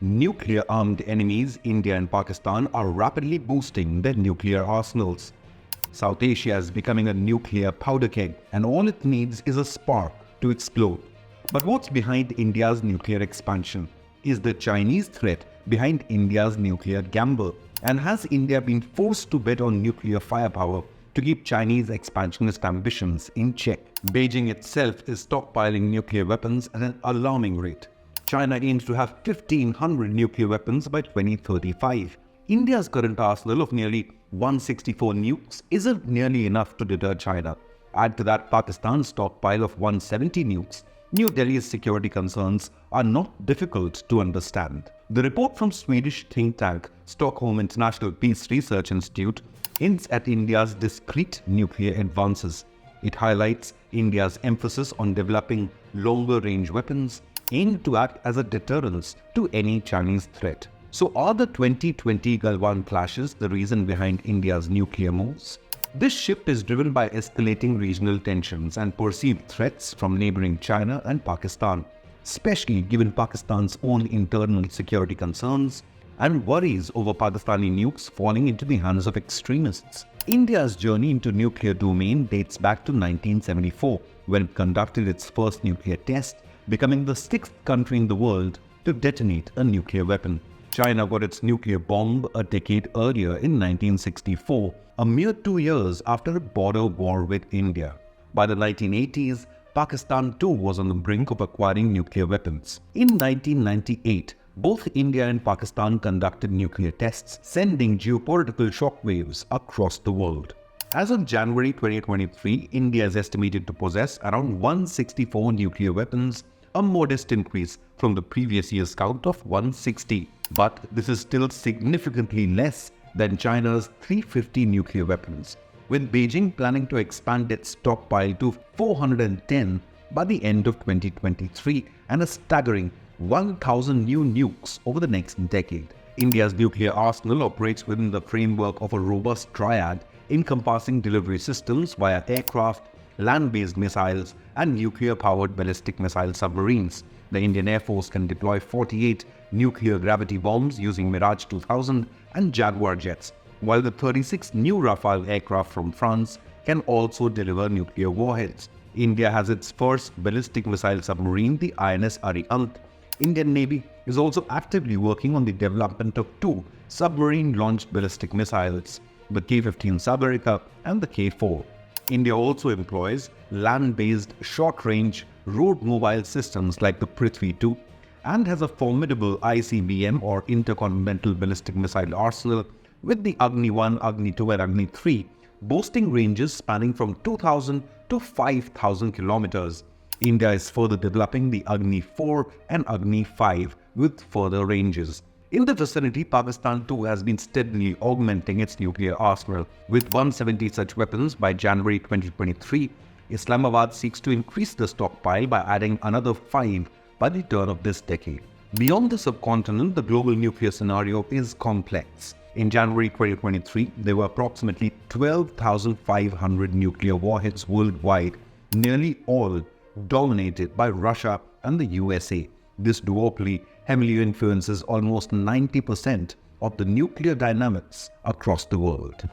Nuclear-armed enemies, India and Pakistan, are rapidly boosting their nuclear arsenals. South Asia is becoming a nuclear powder keg, and all it needs is a spark to explode. But what's behind India's nuclear expansion? Is the Chinese threat behind India's nuclear gamble? And has India been forced to bet on nuclear firepower to keep Chinese expansionist ambitions in check? Beijing itself is stockpiling nuclear weapons at an alarming rate. China aims to have 1,500 nuclear weapons by 2035. India's current arsenal of nearly 164 nukes isn't nearly enough to deter China. Add to that Pakistan's stockpile of 170 nukes. New Delhi's security concerns are not difficult to understand. The report from Swedish think tank Stockholm International Peace Research Institute hints at India's discreet nuclear advances. It highlights India's emphasis on developing longer-range weapons aimed to act as a deterrence to any Chinese threat. So are the 2020 Galwan clashes the reason behind India's nuclear moves? This shift is driven by escalating regional tensions and perceived threats from neighboring China and Pakistan, especially given Pakistan's own internal security concerns and worries over Pakistani nukes falling into the hands of extremists. India's journey into nuclear domain dates back to 1974, when it conducted its first nuclear test, becoming the 6th country in the world to detonate a nuclear weapon. China got its nuclear bomb a decade earlier in 1964, a mere 2 years after a border war with India. By the 1980s, Pakistan too was on the brink of acquiring nuclear weapons. In 1998, both India and Pakistan conducted nuclear tests, sending geopolitical shockwaves across the world. As of January 2023, India is estimated to possess around 164 nuclear weapons, a modest increase from the previous year's count of 160. But this is still significantly less than China's 350 nuclear weapons, with Beijing planning to expand its stockpile to 410 by the end of 2023 and a staggering 1,000 new nukes over the next decade. India's nuclear arsenal operates within the framework of a robust triad encompassing delivery systems via aircraft, land-based missiles, and nuclear-powered ballistic missile submarines. The Indian Air Force can deploy 48 nuclear gravity bombs using Mirage 2000 and Jaguar jets, while the 36 new Rafale aircraft from France can also deliver nuclear warheads. India has its first ballistic missile submarine, the INS Arihant. Indian Navy is also actively working on the development of 2 submarine-launched ballistic missiles, the K-15 Sagarika and the K-4. India also employs land-based short-range road mobile systems like the Prithvi 2 and has a formidable ICBM or intercontinental ballistic missile arsenal with the Agni 1, Agni 2 and Agni 3 boasting ranges spanning from 2,000 to 5,000 kilometers. India is further developing the Agni 4 and Agni 5 with further ranges. In the vicinity, Pakistan too has been steadily augmenting its nuclear arsenal. With 170 such weapons by January 2023, Islamabad seeks to increase the stockpile by adding another 5 by the turn of this decade. Beyond the subcontinent, the global nuclear scenario is complex. In January 2023, there were approximately 12,500 nuclear warheads worldwide, nearly all dominated by Russia and the USA. This duopoly heavily influences almost 90% of the nuclear dynamics across the world.